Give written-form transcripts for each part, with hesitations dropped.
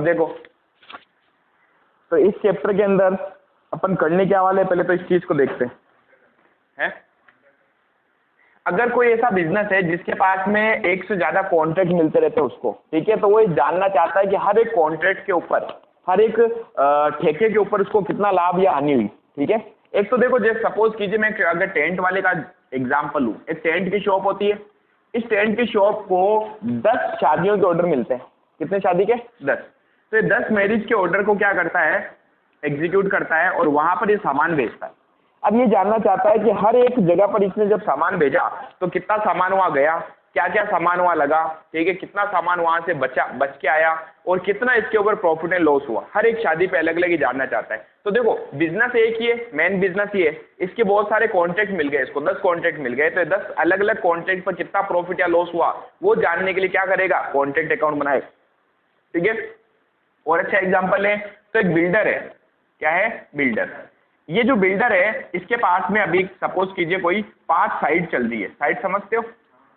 अब देखो, तो इस चैप्टर के अंदर अपन करने क्या वाले, पहले तो इस चीज को देखते हैं। अगर कोई ऐसा बिजनेस है जिसके पास में एक से ज्यादा कॉन्ट्रैक्ट मिलते रहते हैं उसको, ठीक है, तो वो ये जानना चाहता है कि हर एक कॉन्ट्रैक्ट के ऊपर, हर एक ठेके के ऊपर उसको कितना लाभ या हानि हुई, ठीक है। एक तो देखो, जैसे सपोज कीजिए मैं अगर टेंट वाले का एग्जांपल लूं, एक टेंट की शॉप होती है, इस टेंट की शॉप को 10 शादियों के ऑर्डर मिलते हैं। कितने शादी के? 10। तो ये 10 मैरिज के ऑर्डर को क्या करता है, एग्जीक्यूट करता है और वहां पर ये सामान बेचता है। अब ये जानना चाहता है कि हर एक जगह पर इसने जब सामान भेजा तो कितना सामान वहां गया, क्या क्या सामान वहां लगा, ठीक है, कितना सामान वहां से बच के आया और कितना इसके ऊपर प्रॉफिट एंड लॉस हुआ। हर एक शादी पे अलग अलग ही जानना चाहता है। तो देखो, बिजनेस एक ही है, मेन बिजनेस ही है, इसके बहुत सारे कॉन्ट्रैक्ट मिल गए, इसको 10 कॉन्ट्रैक्ट मिल गए, तो 10 अलग अलग कॉन्ट्रैक्ट पर कितना प्रॉफिट या लॉस हुआ वो जानने के लिए क्या करेगा, कॉन्ट्रैक्ट अकाउंट बनाए, ठीक है। और अच्छा एग्जाम्पल है, तो एक बिल्डर है, क्या है, बिल्डर। ये जो बिल्डर है इसके पास में अभी सपोज कीजिए कोई 5 साइट चल रही है, साइट समझते हो,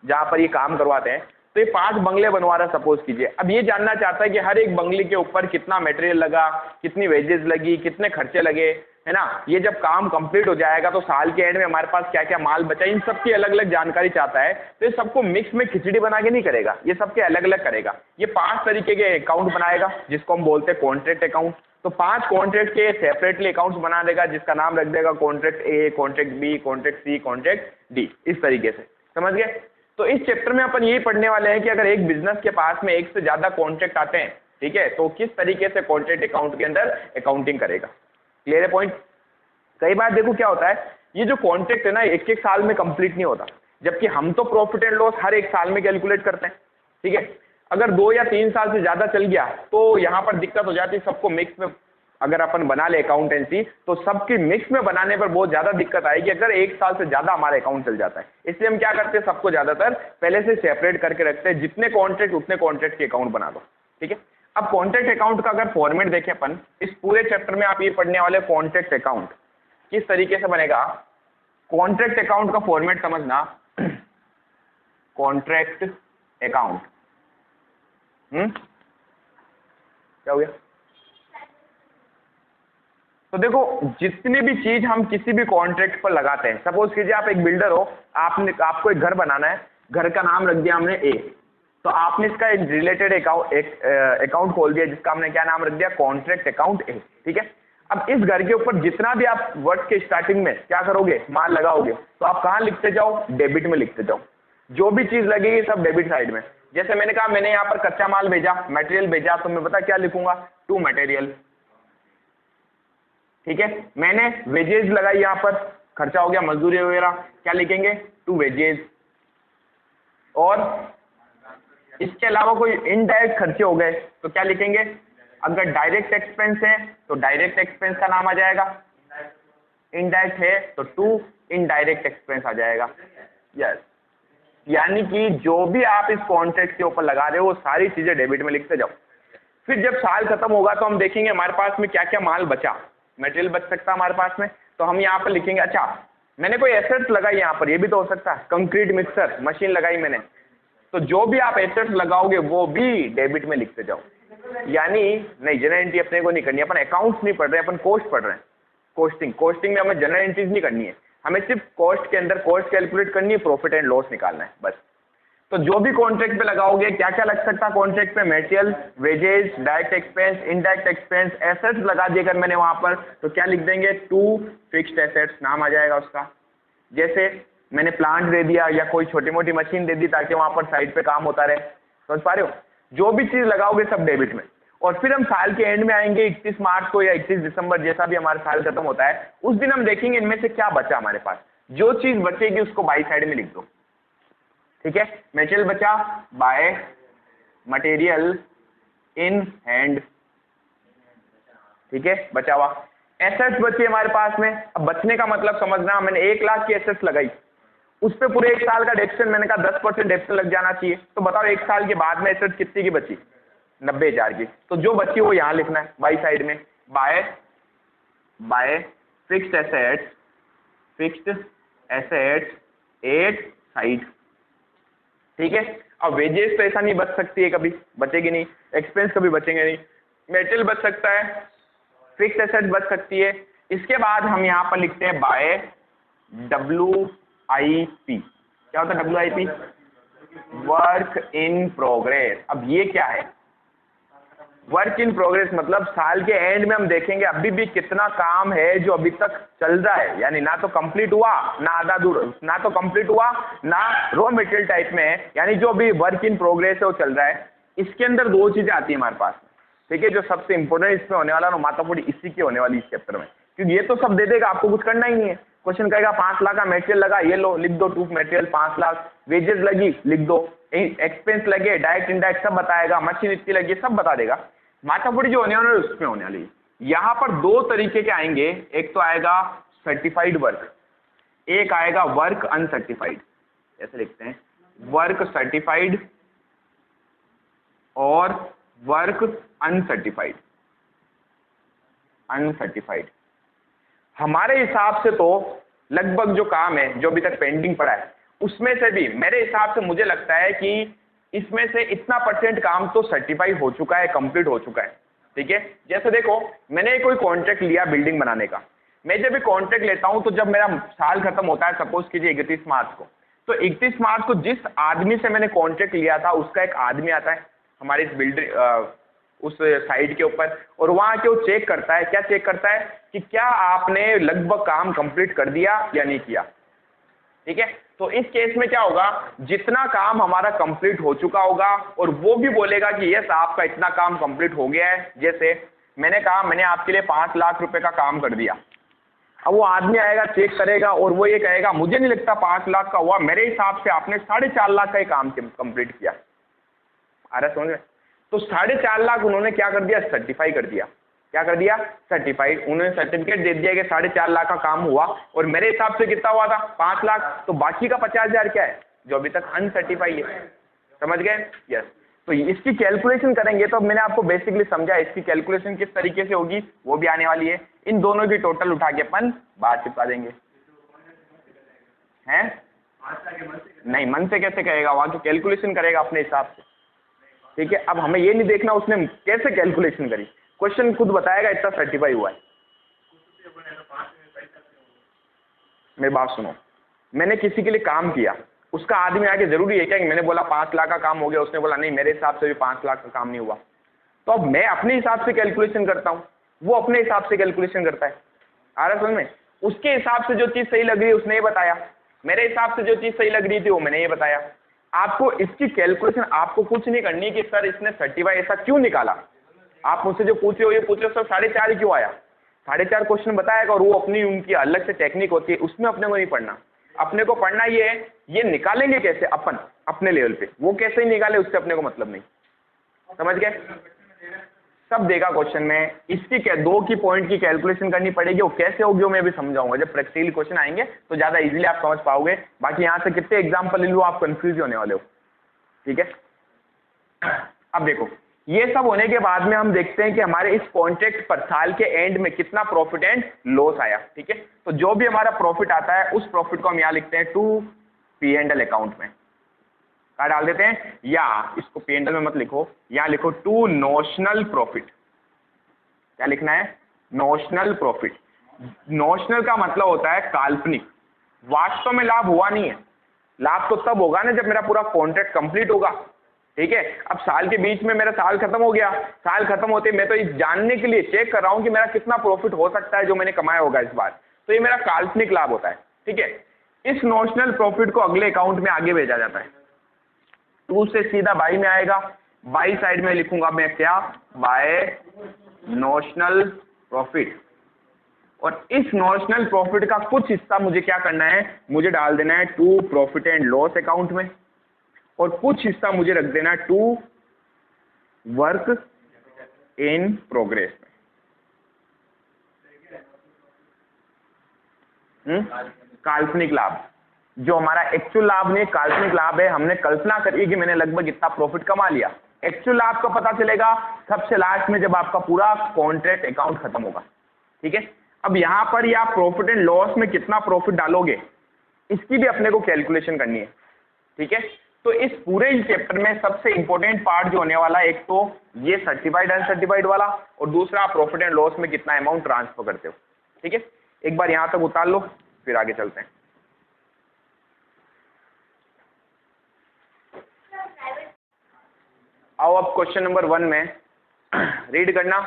जहां पर ये काम करवाते हैं, तो ये 5 बंगले बनवा रहा है सपोज कीजिए। अब ये जानना चाहता है कि हर एक बंगले के ऊपर कितना मटेरियल लगा, कितनी वेजेस लगी, कितने खर्चे लगे, है ना। ये जब काम कंप्लीट हो जाएगा तो साल के एंड में हमारे पास क्या क्या माल बचा, इन सबकी अलग अलग जानकारी चाहता है। तो ये सबको मिक्स में खिचड़ी बना के नहीं करेगा, ये सबके अलग अलग करेगा। ये 5 तरीके के अकाउंट बनाएगा जिसको हम बोलते हैं कॉन्ट्रैक्ट अकाउंट। तो 5 कॉन्ट्रैक्ट के सेपरेटली अकाउंट्स बना देगा जिसका नाम रख देगा कॉन्ट्रैक्ट ए, कॉन्ट्रैक्ट बी, कॉन्ट्रैक्ट सी, कॉन्ट्रैक्ट डी, इस तरीके से, समझ गए। तो इस चैप्टर में अपन यही पढ़ने वाले हैं कि अगर एक बिजनेस के पास में एक से ज्यादा कॉन्ट्रैक्ट आते हैं, ठीक है, तो किस तरीके से कॉन्ट्रैक्ट अकाउंट के अंदर अकाउंटिंग करेगा। क्लियर है पॉइंट। कई बार देखो क्या होता है, ये जो कॉन्ट्रैक्ट है ना, एक एक साल में कंप्लीट नहीं होता, जबकि हम तो प्रॉफिट एंड लॉस हर एक साल में कैलकुलेट करते हैं, ठीक है। अगर 2 या 3 साल से ज्यादा चल गया तो यहाँ पर दिक्कत हो जाती है। सबको मिक्स में अगर अपन बना ले अकाउंटेंसी, तो सबकी मिक्स में बनाने पर बहुत ज्यादा दिक्कत आएगी अगर 1 साल से ज्यादा हमारा अकाउंट चल जाता है। इसलिए हम क्या करते हैं, सबको ज्यादातर पहले से सेपरेट करके रखते हैं, जितने कॉन्ट्रैक्ट उतने कॉन्ट्रैक्ट के अकाउंट बना दो, ठीक है। अब कॉन्ट्रैक्ट अकाउंट का अगर फॉर्मेट देखें अपन, इस पूरे चैप्टर में आप ये पढ़ने वाले कॉन्ट्रैक्ट अकाउंट किस तरीके से बनेगा। कॉन्ट्रैक्ट अकाउंट का फॉर्मेट समझना, कॉन्ट्रैक्ट अकाउंट क्या हो गया। तो देखो, जितनी भी चीज हम किसी भी कॉन्ट्रैक्ट पर लगाते हैं, सपोज कीजिए आप एक बिल्डर हो, आपको एक घर बनाना है, घर का नाम रख दिया हमने ए, तो आपने इसका एक रिलेटेड अकाउंट खोल दिया जिसका हमने क्या नाम रख दिया, कॉन्ट्रैक्ट अकाउंट ए, ठीक है। अब इस घर के ऊपर जितना भी आप वर्ष के स्टार्टिंग में क्या करोगे, माल लगाओगे, तो आप कहां लिखते जाओ, डेबिट में लिखते जाओ। जो भी चीज लगेगी सब डेबिट साइड में। जैसे मैंने कहा, मैंने यहाँ पर कच्चा माल भेजा, मटेरियल भेजा, तो मैं बता क्या लिखूंगा, टू मटेरियल, ठीक है। मैंने वेजेज लगाई, यहाँ पर खर्चा हो गया मजदूरी वगैरह, क्या लिखेंगे, टू वेजेज। और इसके अलावा कोई इनडायरेक्ट खर्चे हो गए तो क्या लिखेंगे, अगर डायरेक्ट एक्सपेंस है तो डायरेक्ट एक्सपेंस का नाम आ जाएगा, इनडायरेक्ट है तो टू इनडायरेक्ट एक्सपेंस आ जाएगा। यस, यानी कि जो भी आप इस कॉन्ट्रैक्ट के ऊपर लगा रहे हो वो सारी चीजें डेबिट में लिखते जाओ। फिर जब साल खत्म होगा तो हम देखेंगे हमारे पास में क्या क्या माल बचा, मटेरियल बच सकता है हमारे पास में, तो हम यहाँ पर लिखेंगे, अच्छा मैंने कोई एसेट्स लगाई यहाँ पर, ये भी तो हो सकता है, कंक्रीट मिक्सर मशीन लगाई मैंने, तो जो भी आप एसेट्स लगाओगे वो भी डेबिट में लिखते जाओ। यानी नहीं, जनरल एंट्री अपने को नहीं करनी, अपन अकाउंट्स नहीं पढ़ रहे, अपन कोस्ट पढ़ रहे हैं, कोस्टिंग में हमें जनरल एंट्रीज नहीं करनी है, हमें सिर्फ कॉस्ट के अंदर कॉस्ट कैलकुलेट करनी है, प्रॉफिट एंड लॉस निकालना है बस। तो जो भी कॉन्ट्रैक्ट पे लगाओगे, क्या क्या लग सकता है कॉन्ट्रैक्ट पे, material, wages, direct expense, indirect expense, assets लगा दिए अगर मैंने वहां पर, तो क्या लिख देंगे, टू फिक्स्ड एसेट्स नाम आ जाएगा उसका। जैसे मैंने प्लांट दे दिया या कोई छोटी मोटी मशीन दे दी ताकि वहां पर साइड पे काम होता रहे, समझ पा रहे हो। जो भी चीज लगाओगे सब डेबिट में। और फिर हम साल के एंड में आएंगे 31 मार्च को या 31 दिसंबर, जैसा भी हमारा साल खत्म होता है, उस दिन हम देखेंगे इनमें से क्या बचा हमारे पास। जो चीज बचेगी उसको बाई साइड में लिख दो, ठीक है। मटेरियल बचा, बाय मटेरियल इन हैंड, ठीक है, बचा हुआ। एसेट्स बची हमारे पास में। अब बचने का मतलब समझना, मैंने 1 लाख की एसेट्स लगाई, उस पे पूरे 1 साल का डेप्शन, मैंने कहा 10% डेप्शन लग जाना चाहिए, तो बताओ 1 साल के बाद में एसेट्स कितनी की बची, 90,000 की। तो जो बची वो यहां लिखना है बाई साइड में, by fixed assets at side, ठीक है। अब वेजेस तो ऐसा नहीं बच सकती है, कभी बचेगी नहीं, एक्सपेंस कभी बचेंगे नहीं, मेटेरियल बच सकता है, फिक्स एसेट बच सकती है। इसके बाद हम यहाँ पर लिखते हैं बाय WIP। क्या होता है WIP? Work in progress. अब ये क्या है? वर्क इन प्रोग्रेस मतलब साल के एंड में हम देखेंगे अभी भी कितना काम है जो अभी तक चल रहा है, यानी ना तो कंप्लीट हुआ, ना आधा दूर, ना तो कंप्लीट हुआ, ना रॉ मटेरियल टाइप में है, यानी जो अभी वर्क इन प्रोग्रेस है वो चल रहा है। इसके अंदर दो चीजें आती है हमारे पास, ठीक है। जो सबसे इंपॉर्टेंट इसमें होने वाला ना मातापुरी इसी की होने वाली इस चैप्टर में, क्योंकि ये तो सब दे देगा, आपको कुछ करना ही नहीं है। क्वेश्चन कहेगा 5 लाख का मटेरियल लगा, ये लो लिख दो, टू मटेरियल 5 लाख, वेजेस लगी लिख दो, एक्सपेंस लगे, डायरेक्ट इनडायरेक्ट सब बताएगा, मशीन इतनी लगी सब बता देगा। मातापुरी जो होने वाला है उसमें होने वाली है। यहाँ पर दो तरीके के आएंगे, एक तो आएगा सर्टिफाइड वर्क, एक आएगा वर्क अनसर्टिफाइड। ऐसे लिखते हैं वर्क सर्टिफाइड और वर्क अनसर्टिफाइड। अनसर्टिफाइड हमारे हिसाब से तो लगभग जो काम है जो अभी तक पेंडिंग पड़ा है उसमें से भी मेरे हिसाब से मुझे लगता है कि इसमें से इतना % काम तो सर्टिफाई हो चुका है, कंप्लीट हो चुका है, ठीक है। जैसे देखो मैंने कोई कॉन्ट्रैक्ट लिया बिल्डिंग बनाने का, मैं जब भी कॉन्ट्रैक्ट लेता हूं तो जब मेरा साल खत्म होता है, सपोज कीजिए 31 मार्च को, तो 31 मार्च को जिस आदमी से मैंने कॉन्ट्रैक्ट लिया था उसका एक आदमी आता है हमारे इस बिल्डिंग उस साइट के ऊपर, और वहां के वो चेक करता है। क्या चेक करता है? कि क्या आपने लगभग काम कंप्लीट कर दिया या नहीं किया, ठीक है। तो इस केस में क्या होगा, जितना काम हमारा कंप्लीट हो चुका होगा और वो भी बोलेगा कि यस आपका इतना काम कंप्लीट हो गया है। जैसे मैंने कहा मैंने आपके लिए 5 लाख रुपए का काम कर दिया, अब वो आदमी आएगा चेक करेगा और वो ये कहेगा मुझे नहीं लगता 5 लाख का हुआ, मेरे हिसाब से आपने 4.5 लाख का ही काम कंप्लीट किया। आ रहा समझ में? तो 4.5 लाख उन्होंने क्या कर दिया? सर्टिफाई कर दिया। क्या कर दिया? सर्टिफाइड। उन्होंने सर्टिफिकेट दे दिया कि 4.5 लाख का काम हुआ और मेरे हिसाब से कितना हुआ था? 5 लाख। तो बाकी का 50,000 क्या है? जो अभी तक अनसर्टिफाइड है। समझ गए? यस। तो इसकी कैलकुलेशन करेंगे तो मैंने आपको बेसिकली समझा इसकी कैलकुलेशन किस तरीके से होगी वो भी आने वाली है। इन दोनों की टोटल उठा के अपन बाहर चिपका देंगे। हैं? नहीं, मन से कैसे करेगा? वहां की कैलकुलेशन करेगा अपने हिसाब से, ठीक है। अब हमें ये नहीं देखना उसने कैसे कैलकुलेशन करी, क्वेश्चन खुद बताएगा इतना सर्टिफाई हुआ है। मेरी बात सुनो, मैंने किसी के लिए काम किया, उसका आदमी आके जरूरी है क्या कि मैंने बोला 5 लाख का काम हो गया, उसने बोला नहीं मेरे हिसाब से भी 5 लाख का काम नहीं हुआ, तो अब मैं अपने हिसाब से कैलकुलेशन करता हूं, वो अपने हिसाब से कैलकुलेशन करता है। आ रहा समझ में? उसके हिसाब से जो चीज सही लग रही है उसने ये बताया, मेरे हिसाब से जो चीज सही लग रही थी वो मैंने ये बताया। आपको इसकी कैलकुलेशन आपको कुछ नहीं करनी कि सर इसने सर्टिफाई ऐसा क्यों निकाला। आप मुझसे जो पूछे हो ये पूछे सर 4.5 क्यों आया, 4.5 क्वेश्चन बताएगा और वो अपनी उनकी अलग से टेक्निक होती है, उसमें अपने को नहीं पढ़ना। अपने को पढ़ना ये है ये निकालेंगे कैसे अपन अपने लेवल पे, वो कैसे ही निकाले उससे अपने को मतलब नहीं। समझ गए? सब देगा क्वेश्चन में। इसकी क्या 2 की पॉइंट की कैलकुलेशन करनी पड़ेगी, वो कैसे होगी वो मैं भी समझाऊंगा। जब प्रैक्टिकली क्वेश्चन आएंगे तो ज्यादा इजीली आप समझ पाओगे। बाकी यहाँ से कितने एग्जाम्पल ले लो आप कंफ्यूज होने वाले हो, ठीक है। अब देखो ये सब होने के बाद में हम देखते हैं कि हमारे इस कॉन्ट्रैक्ट पर साल के एंड में कितना प्रॉफिट एंड लॉस आया, ठीक है। तो जो भी हमारा प्रॉफिट आता है उस प्रॉफिट को हम यहाँ लिखते हैं टू P&L अकाउंट में। क्या डाल देते हैं? या इसको P&L में मत लिखो, यहाँ लिखो टू नोशनल प्रॉफिट। क्या लिखना है? Notional profit. नोशनल का मतलब होता है काल्पनिक, वास्तव में लाभ हुआ नहीं है। लाभ तो तब होगा ना जब मेरा पूरा कॉन्ट्रैक्ट कंप्लीट होगा, ठीक है। अब साल के बीच में मेरा साल खत्म हो गया, साल खत्म होते मैं तो इस जानने के लिए चेक कर रहा हूं कि मेरा कितना प्रॉफिट हो सकता है जो मैंने कमाया होगा इस बार, तो ये मेरा काल्पनिक लाभ होता है, ठीक है। इस नोशनल प्रॉफिट को अगले अकाउंट में आगे भेजा जाता है। टू से सीधा बाई में आएगा, बाई साइड में लिखूंगा मैं क्या? By notional profit. और इस नोशनल प्रॉफिट का कुछ हिस्सा मुझे क्या करना है? मुझे डाल देना है to profit and loss account में, और कुछ हिस्सा मुझे रख देना है टू वर्क इन प्रोग्रेस में। काल्पनिक लाभ, जो हमारा एक्चुअल लाभ नहीं, काल्पनिक लाभ है। हमने कल्पना करी कि मैंने लगभग इतना प्रॉफिट कमा लिया। एक्चुअल लाभ का पता चलेगा सबसे लास्ट में जब आपका पूरा कॉन्ट्रैक्ट अकाउंट खत्म होगा, ठीक है। अब यहां पर या प्रॉफिट एंड लॉस में कितना प्रॉफिट डालोगे इसकी भी अपने को कैलकुलेशन करनी है, ठीक है। तो इस पूरे चैप्टर में सबसे इंपॉर्टेंट पार्ट जो होने वाला है, एक तो ये सर्टिफाइड अनसर्टिफाइड वाला, और दूसरा प्रॉफिट एंड लॉस में कितना अमाउंट ट्रांसफर करते हो। ठीक है, एक बार यहां तक उतार लो, फिर आगे चलते हैं। आओ अब क्वेश्चन नंबर 1 में रीड करना।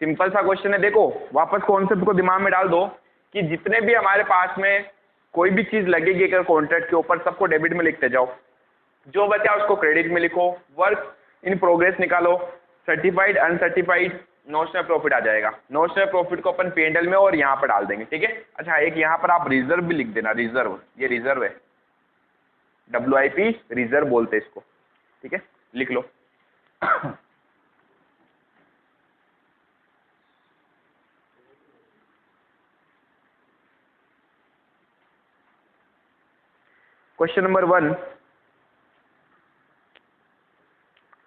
सिंपल सा क्वेश्चन है, देखो वापस कॉन्सेप्ट को दिमाग में डाल दो कि जितने भी हमारे पास में कोई भी चीज लगेगी अगर कॉन्ट्रैक्ट के ऊपर, सबको डेबिट में लिखते जाओ, जो बचा उसको क्रेडिट में लिखो, वर्क इन प्रोग्रेस निकालो, सर्टिफाइड अनसर्टिफाइड, नॉशनल प्रॉफिट आ जाएगा। नॉशनल प्रॉफिट को अपन P&L में और यहाँ पर डाल देंगे। ठीक है, अच्छा एक यहाँ पर आप रिजर्व भी लिख देना, रिजर्व, ये रिजर्व है, WIP रिजर्व बोलते हैं इसको। ठीक है, लिख लो। क्वेश्चन नंबर 1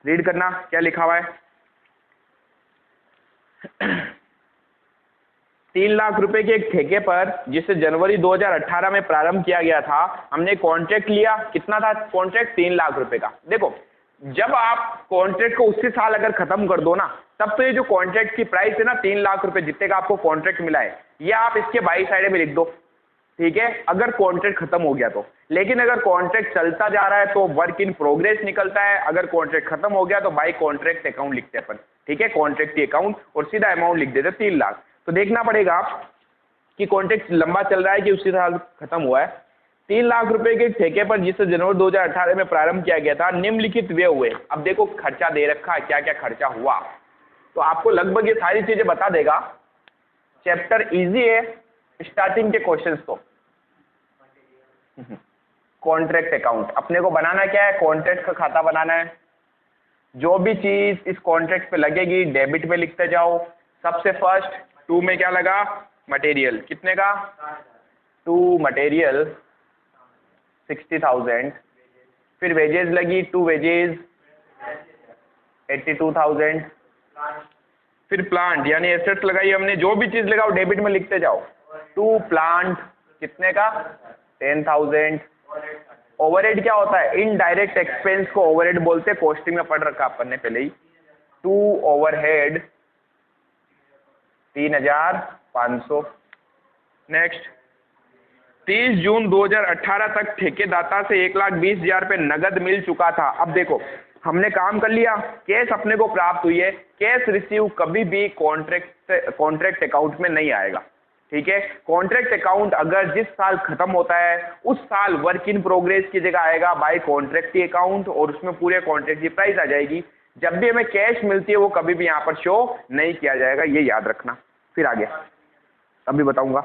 रीड करना, क्या लिखा हुआ है। 3 लाख रुपए के एक ठेके पर जिसे जनवरी 2018 में प्रारंभ किया गया था, हमने कॉन्ट्रैक्ट लिया। कितना था कॉन्ट्रैक्ट? 3 लाख रुपए का। देखो जब आप कॉन्ट्रैक्ट को उसी साल अगर खत्म कर दो ना, तब तो ये जो कॉन्ट्रैक्ट की प्राइस है ना 3 लाख रुपए जितने का आपको कॉन्ट्रैक्ट मिला है, ये आप इसके बाई साइड में लिख दो। ठीक है, अगर कॉन्ट्रैक्ट खत्म हो गया तो। लेकिन अगर कॉन्ट्रैक्ट चलता जा रहा है तो वर्क इन प्रोग्रेस निकलता है, अगर कॉन्ट्रैक्ट खत्म हो गया तो बाई कॉन्ट्रैक्ट अकाउंट लिखते हैं अपन। ठीक है, कॉन्ट्रैक्ट अकाउंट, और सीधा अमाउंट लिख देते 3 लाख। तो देखना पड़ेगा कि कॉन्ट्रैक्ट लंबा चल रहा है कि उसी साल खत्म हुआ है। 3 लाख रुपए के ठेके पर जिसे जनवरी 2018 में प्रारंभ किया गया था, निम्नलिखित व्यय हुए। अब देखो खर्चा दे रखा है, क्या क्या खर्चा हुआ, तो आपको लगभग ये सारी चीजें बता देगा। चैप्टर इजी है, स्टार्टिंग के क्वेश्चंस तो। कॉन्ट्रैक्ट अकाउंट अपने को बनाना क्या है, कॉन्ट्रैक्ट का खाता बनाना है। जो भी चीज इस कॉन्ट्रैक्ट पे लगेगी डेबिट में लिखते जाओ। सबसे फर्स्ट 2 में क्या लगा, मटेरियल, कितने का, 2 मटेरियल 60,000। फिर वेजेस लगी, 2 वेजेस 82,000। फिर प्लांट यानी एसेट्स लगाई हमने, जो भी चीज लगाओ डेबिट में लिखते जाओ। 2 प्लांट कितने का, 10,000। ओवरहेड क्या होता है, इनडायरेक्ट एक्सपेंस को ओवरहेड बोलते हैं, कॉस्टिंग में पढ़ रखा अपन ने पहले ही। 2 ओवरहेड 3,500। नेक्स्ट 30 जून 2018 तक ठेकेदाता से 1,20,000 रुपये नगद मिल चुका था। अब देखो हमने काम कर लिया, कैश अपने को प्राप्त हुई है। कैश रिसीव कभी भी कॉन्ट्रैक्ट अकाउंट में नहीं आएगा। ठीक है, कॉन्ट्रैक्ट अकाउंट अगर जिस साल खत्म होता है उस साल वर्क इन प्रोग्रेस की जगह आएगा बाय कॉन्ट्रैक्ट अकाउंट, और उसमें पूरे कॉन्ट्रैक्ट की प्राइस आ जाएगी। जब भी हमें कैश मिलती है वो कभी भी यहाँ पर शो नहीं किया जाएगा, ये याद रखना। फिर आगे अभी बताऊंगा।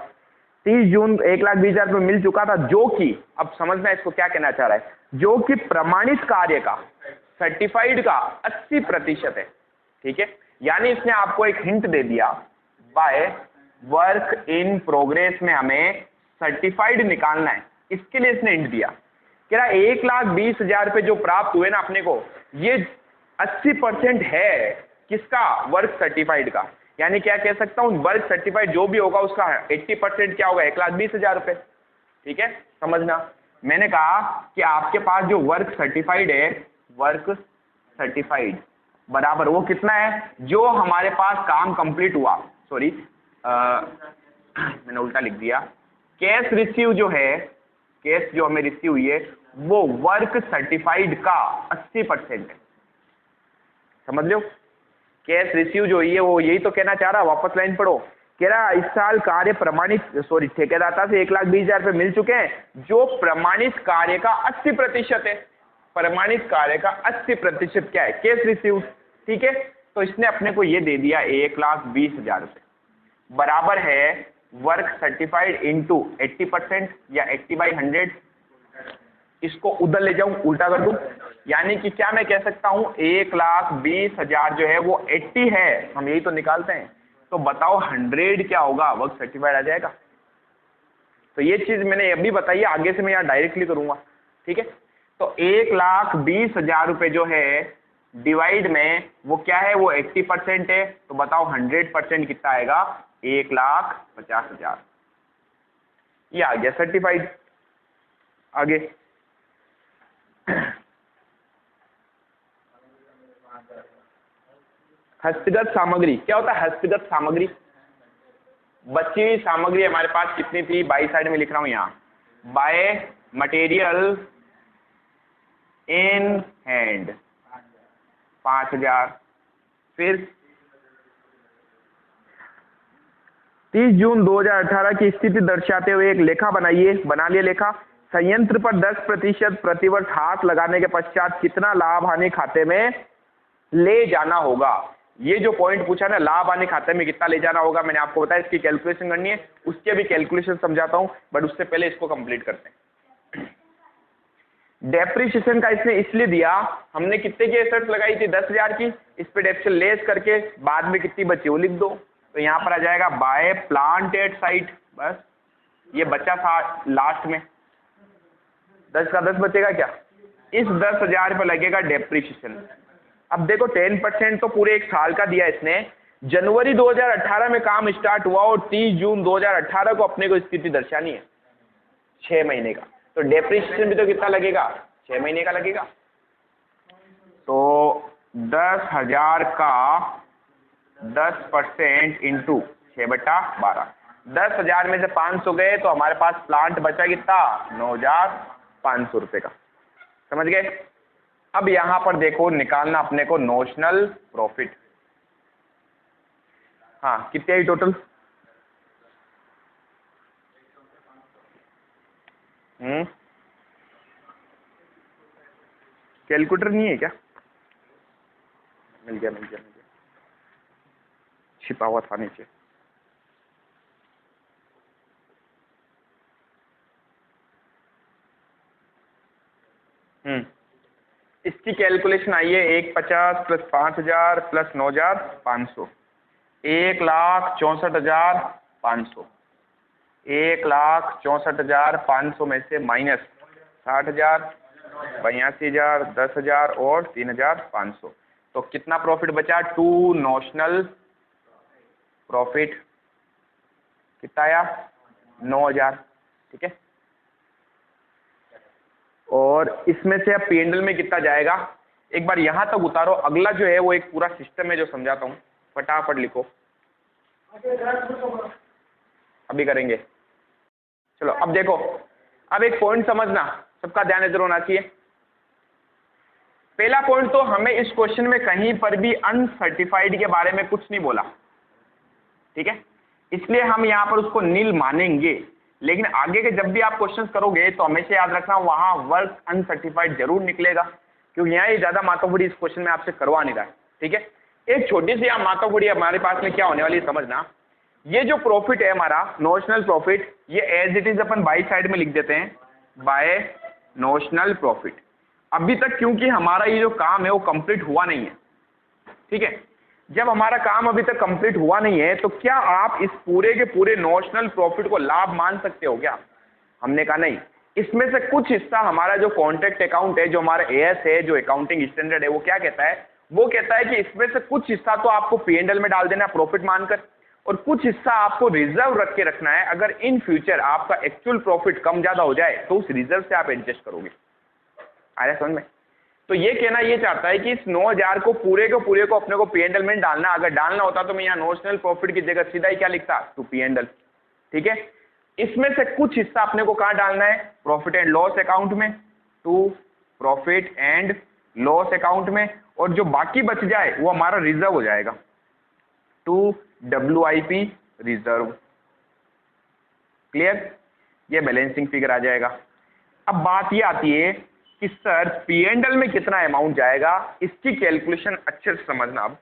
30 जून 1,20,000 रुपये मिल चुका था, जो कि अब समझना इसको क्या कहना चाह रहा है, जो कि प्रमाणित कार्य का, सर्टिफाइड का 80% है। ठीक है, यानी इसने आपको एक हिंट दे दिया, बाय वर्क इन प्रोग्रेस में हमें सर्टिफाइड निकालना है, इसके लिए इसने हिंट दिया। कह रहा 1,20,000 रुपये जो प्राप्त हुए ना अपने को, ये 80% है किसका, वर्क सर्टिफाइड का। यानी क्या कह सकता हूं, वर्क सर्टिफाइड जो भी होगा उसका 80% क्या होगा, 1,20,000 रुपये। ठीक है, समझना। मैंने कहा कि आपके पास जो वर्क सर्टिफाइड है, वर्क सर्टिफाइड बराबर वो कितना है, जो हमारे पास काम कंप्लीट हुआ, सॉरी मैंने उल्टा लिख दिया। कैश रिसीव जो है, कैश जो हमें रिसीव हुई है वो वर्क सर्टिफाइड का 80% है। समझ लो, कैश रिसीव जो है वो यही तो कहना चाह रहा। वापस लाइन पढ़ो, कह रहा इस साल कार्य प्रमाणित, सॉरी ठेकेदाता से 1,20,000 रुपये मिल चुके हैं, जो प्रमाणित कार्य का 80% है। प्रमाणित कार्य का 80% क्या है, कैश रिसीव। ठीक है, तो इसने अपने को ये दे दिया 1,20,000 रुपये बराबर है वर्क सर्टिफाइड इंटू 80% या 80/100। इसको उधर ले जाऊं, उल्टा कर दूं, यानी कि क्या मैं कह सकता हूं 1,20,000 जो है वो 80 है, हम यही तो निकालते हैं। तो बताओ 100 क्या होगा, वर्क सर्टिफाइड आ जाएगा। तो ये चीज मैंने अभी बताई है, आगे से मैं यहाँ डायरेक्टली करूंगा। ठीक है, तो 1,20,000 रुपये जो है डिवाइड में वो क्या है, वो 80% है। तो बताओ 100% कितना आएगा, 1,50,000। ये आ गया सर्टिफाइड। आगे हस्तगत सामग्री क्या होता है? हस्तगत सामग्री, बची हुई सामग्री हमारे पास कितनी थी? बाई साइड में लिख रहा हूं यहाँ, बाय मटेरियल इन हैंड 5000। फिर 30 जून 2018 की स्थिति दर्शाते हुए एक लेखा बनाइए। बना लिया लेखा। संयंत्र पर 10% प्रतिवर्ष हाथ लगाने के पश्चात कितना लाभ हानि खाते में ले जाना होगा? ये जो पॉइंट पूछा ना, लाभ हानि खाते में कितना ले जाना होगा, मैंने आपको बताया इसकी कैलकुलेशन करनी है, उसके भी कैलकुलेशन समझाता हूं, बट उससे पहले इसको कंप्लीट करते हैं। डेप्रिसिएशन का इसने इसलिए दिया, हमने कितने की एसेट्स लगाई थी? 10,000 की। इस पे डेप्रिसिएशन लेस करके बाद में कितनी बची वो लिख दो। तो यहाँ पर आ जाएगा बाय प्लांट एट साइट, बस ये बचा था लास्ट में 10 का 10 बचेगा क्या? इस 10,000 पे लगेगा डेप्रिसिएशन। अब देखो 10% तो पूरे एक साल का दिया इसने। जनवरी 2018 में काम स्टार्ट हुआ और 30 जून 2018 को अपने को स्थिति दर्शानी है 6 महीने का, तो डेप्रिसिएशन भी तो कितना लगेगा? 6 महीने का लगेगा। तो 10,000 का 10% इंटू 6/12, 10,000 में से 500 गए तो हमारे पास प्लांट बचा कितना? 9,500 रुपए का। समझ गए? अब यहां पर देखो निकालना अपने को नोशनल प्रॉफिट। हाँ, कितने आई टोटल? कैलकुलेटर नहीं है क्या? मिल गया, छिपा हुआ था नीचे। इसकी कैलकुलेशन आई है 150 प्लस 5,000 प्लस 9,500, 1,64,500। 1,64,500 में से माइनस 60,000, 82,000, 10,000 और 3,500, तो कितना प्रॉफिट बचा? टू नोशनल प्रॉफिट कितना आया? 9,000। ठीक है, और इसमें से अब P&L में कितना जाएगा? एक बार यहां तक उतारो, अगला जो है वो एक पूरा सिस्टम है जो समझाता हूं, फटाफट लिखो, अभी करेंगे। चलो अब देखो, अब एक पॉइंट समझना, सबका ध्यान इधर होना चाहिए। पहला पॉइंट तो हमें इस क्वेश्चन में कहीं पर भी अनसर्टिफाइड के बारे में कुछ नहीं बोला, ठीक है, इसलिए हम यहां पर उसको नील मानेंगे। लेकिन आगे के जब भी आप क्वेश्चंस करोगे तो हमेशा याद रखना वहां वर्क अनसर्टिफाइड जरूर निकलेगा, क्योंकि यहाँ ये ज्यादा माथाबुड़ी इस क्वेश्चन में आपसे करवा नहीं रहा है। ठीक है, एक छोटी सी यहाँ माथाबुड़ी हमारे पास में क्या होने वाली है समझना। ये जो प्रॉफिट है हमारा नोशनल प्रॉफिट, ये एज इट इज अपन बाई साइड में लिख देते हैं, बाय नोशनल प्रॉफिट। अभी तक क्योंकि हमारा ये जो काम है वो कंप्लीट हुआ नहीं है, ठीक है, जब हमारा काम अभी तक कंप्लीट हुआ नहीं है तो क्या आप इस पूरे के पूरे नोशनल प्रॉफिट को लाभ मान सकते हो क्या? हमने कहा नहीं। इसमें से कुछ हिस्सा हमारा जो कॉन्ट्रैक्ट अकाउंट है, जो हमारा एएस है, जो अकाउंटिंग स्टैंडर्ड है, वो क्या कहता है? वो कहता है कि इसमें से कुछ हिस्सा तो आपको P&L में डाल देना प्रॉफिट मानकर, और कुछ हिस्सा आपको रिजर्व रख के रखना है। अगर इन फ्यूचर आपका एक्चुअल प्रॉफिट कम ज्यादा हो जाए तो उस रिजर्व से आप एडजस्ट करोगे। आया समझ में? तो ये कहना ये चाहता है कि इस 9,000 को पूरे को अपने को P&L में डालना। अगर डालना होता तो मैं यहाँ नोशनल प्रॉफिट की जगह सीधा ही क्या लिखता? To P&L। ठीक है, इसमें से कुछ हिस्सा अपने को कहाँ डालना है? प्रॉफिट एंड लॉस अकाउंट में, to profit and loss account में, और जो बाकी बच जाए वो हमारा रिजर्व हो जाएगा, टू WIP रिजर्व। क्लियर? ये बैलेंसिंग फिगर आ जाएगा। अब बात ये आती है कि सर P&L में कितना अमाउंट जाएगा, इसकी कैलकुलेशन अच्छे से समझना। अब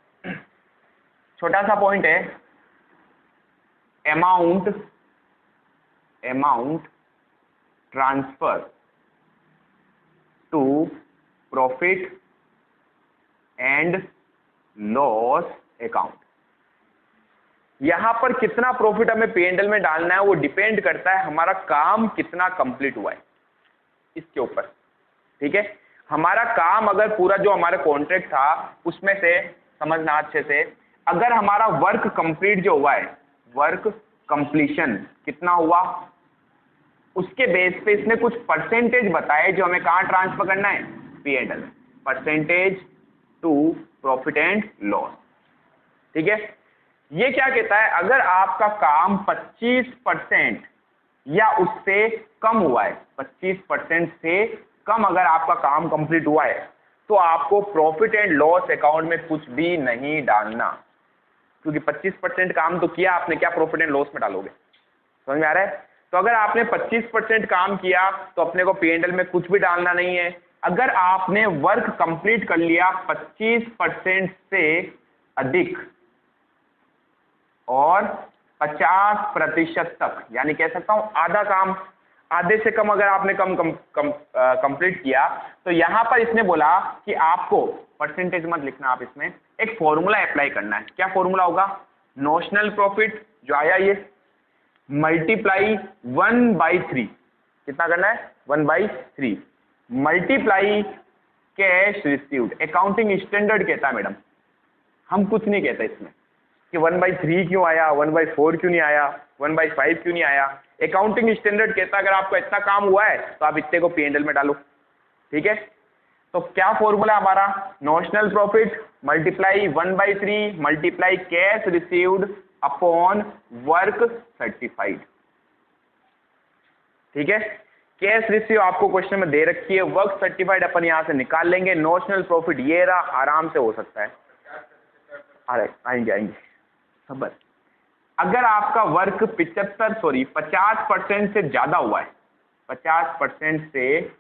छोटा सा पॉइंट है, amount transfer to profit and loss account. यहां पर कितना प्रॉफिट हमें P&L में डालना है वो डिपेंड करता है हमारा काम कितना कंप्लीट हुआ है इसके ऊपर। ठीक है, हमारा काम अगर पूरा जो हमारा कॉन्ट्रैक्ट था उसमें से समझना अच्छे से, अगर हमारा वर्क कंप्लीट जो हुआ है, वर्क कंप्लीशन कितना हुआ, उसके बेस पे इसने कुछ परसेंटेज बताए जो हमें कहां ट्रांसफर करना है? P&L। Percentage to profit and loss. ठीक है, ये क्या कहता है, अगर आपका काम 25% या उससे कम हुआ है, 25% से कम अगर आपका काम कंप्लीट हुआ है, तो आपको प्रॉफिट एंड लॉस अकाउंट में कुछ भी नहीं डालना, क्योंकि 25% काम तो किया आपने, क्या प्रॉफिट एंड लॉस में डालोगे? समझ में आ रहा है? तो अगर आपने 25% काम किया तो अपने को P&L में कुछ भी डालना नहीं है। अगर आपने वर्क कंप्लीट कर लिया 25% से अधिक और 50% तक, यानी कह सकता हूं आधा काम, आधे से कम अगर आपने कंप्लीट किया, तो यहां पर इसने बोला कि आपको परसेंटेज मत लिखना, आप इसमें एक फॉर्मूला अप्लाई करना है। क्या फॉर्मूला होगा? नोशनल प्रॉफिट जो आया ये मल्टीप्लाई 1/3, कितना करना है? 1/3 multiply cash received. Accounting standard कहता है मैडम, हम कुछ नहीं कहते इसमें कि 1/3 क्यों आया, 1/4 क्यों नहीं आया, 1/5 क्यों नहीं आया। अकाउंटिंग स्टैंडर्ड कहता है अगर आपको इतना काम हुआ है तो आप इतने को P&L में डालो। ठीक है, तो क्या फॉर्मूला हमारा? Notional profit multiply 1/3 multiply cash received upon work certified. ठीक है, कैश रिसीव आपको क्वेश्चन में दे रखी है, वर्क सर्टिफाइड अपन यहां से निकाल लेंगे। नोशनल प्रॉफिट ये रहा, आराम से हो सकता है। अरे आएंगे सबर। अगर आपका वर्क 50% से ज्यादा हुआ है, 50% से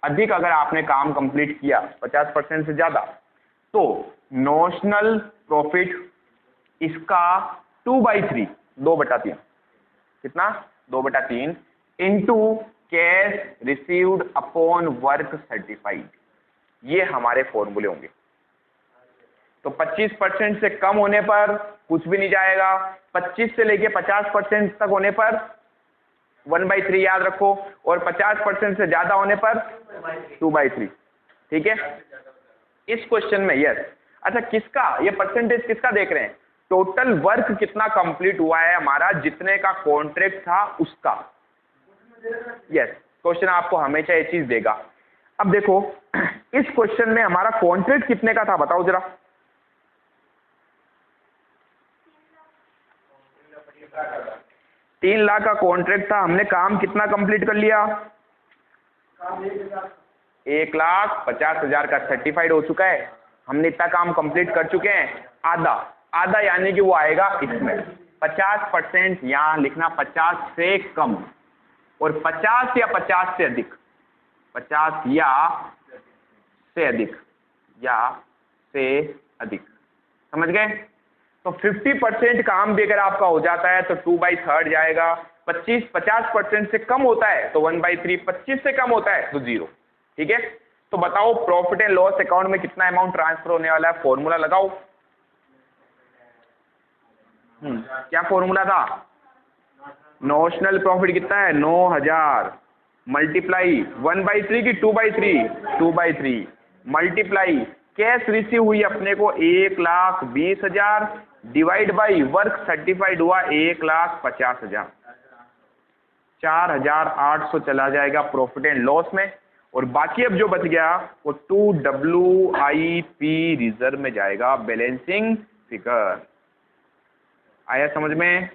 अधिक अगर आपने काम कंप्लीट किया, 50% से ज्यादा, तो नोशनल प्रॉफिट इसका 2/3, 2/3, कितना? 2/3 into cash received upon work certified. ये हमारे फॉर्मूले होंगे। तो 25% से कम होने पर कुछ भी नहीं जाएगा, 25 से लेके 50% तक होने पर 1/3 याद रखो, और 50% से ज्यादा होने पर 2/3। ठीक है, इस क्वेश्चन में यस। अच्छा, किसका ये परसेंटेज किसका देख रहे हैं? टोटल वर्क कितना कंप्लीट हुआ है हमारा, जितने का कॉन्ट्रैक्ट था उसका। यस, क्वेश्चन आपको हमेशा ये चीज देगा। अब देखो इस क्वेश्चन में हमारा कॉन्ट्रैक्ट कितने का था, बताओ जरा। 3 लाख का कॉन्ट्रैक्ट था, हमने काम कितना कंप्लीट कर लिया? 1,50,000 का सर्टिफाइड हो चुका है, हमने इतना काम कंप्लीट कर चुके हैं। आधा आधा यानी कि वो आएगा इसमें 50%, यहां लिखना 50 से कम, और 50 या 50 से अधिक, 50 या से अधिक, या से अधिक। समझ गए? तो 50% काम भी अगर आपका हो जाता है तो 2/3 जाएगा। 50% से कम होता है तो 1/3, 25 से कम होता है तो 0। ठीक है, तो बताओ प्रॉफिट एंड लॉस अकाउंट में कितना अमाउंट ट्रांसफर होने वाला है? फॉर्मूला लगाओ। क्या फॉर्मूला था? नोशनल प्रॉफिट कितना है? 9,000 मल्टीप्लाई 1/3 की 2/3, 2/3 मल्टीप्लाई कैश रिसीव हुई अपने को 1,20,000 डिवाइड बाई वर्क सर्टिफाइड हुआ 1,50,000, 4,800 चला जाएगा प्रॉफिट एंड लॉस में, और बाकी अब जो बच गया वो 2WIP रिजर्व में जाएगा, बैलेंसिंग फिगर। आया समझ में?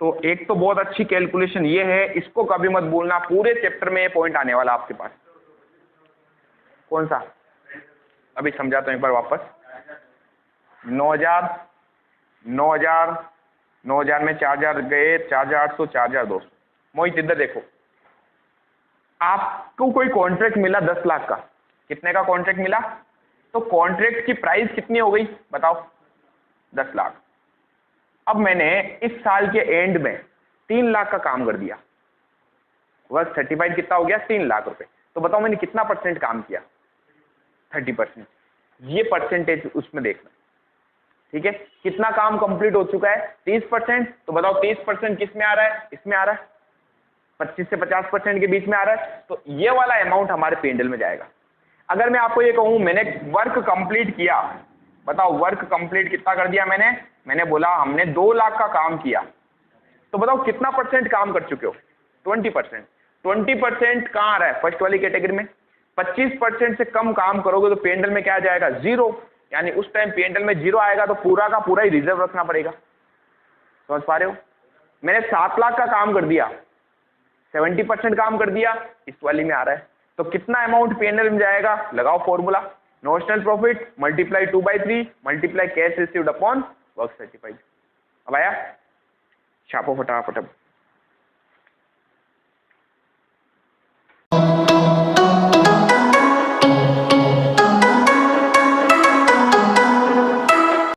तो एक तो बहुत अच्छी कैलकुलेशन ये है, इसको कभी मत भूलना, पूरे चैप्टर में ये पॉइंट आने वाला आपके पास। कौन सा? अभी समझाता हूं एक बार वापस। 9,000 में 4,000 गए, 4,800, 4,200। मोहित इधर देखो, आपको कोई कॉन्ट्रैक्ट मिला 10 लाख का, कितने का कॉन्ट्रैक्ट मिला? तो कॉन्ट्रैक्ट की प्राइस कितनी हो गई बताओ? 10 लाख। अब मैंने इस साल के एंड में 3 लाख का काम कर दिया, वर्क सर्टिफाइड कितना हो गया? 3 लाख रुपए। तो बताओ मैंने कितना परसेंट काम किया? 30%। ये परसेंटेज उसमें देखना। ठीक है, कितना काम कंप्लीट हो चुका है? 30%। तो बताओ 30% किस में आ रहा है? इसमें आ रहा है, 25 से 50% के बीच में आ रहा है, तो ये वाला अमाउंट हमारे P&L में जाएगा। अगर मैं आपको ये कहूं मैंने वर्क कंप्लीट किया, बताओ वर्क कंप्लीट कितना कर दिया मैंने बोला हमने 2 लाख का काम किया, तो बताओ कितना परसेंट काम कर चुके हो? 20%। 20% कहां आ रहा है? फर्स्ट वाली कैटेगरी में। 25% से कम काम करोगे तो P&L में क्या आ जाएगा, 0। यानी उस टाइम P&L में 0 आएगा तो पूरा का पूरा ही रिजर्व रखना पड़ेगा। समझ पा रहे हो? मैंने 7 लाख का काम कर दिया, 70% काम कर दिया, इस वाली में आ रहा है, तो कितना अमाउंट P&L में जाएगा, लगाओ formula, notional profit multiply 2/3 multiply cash received upon work certified. अब आया, छापो फटाफट अब।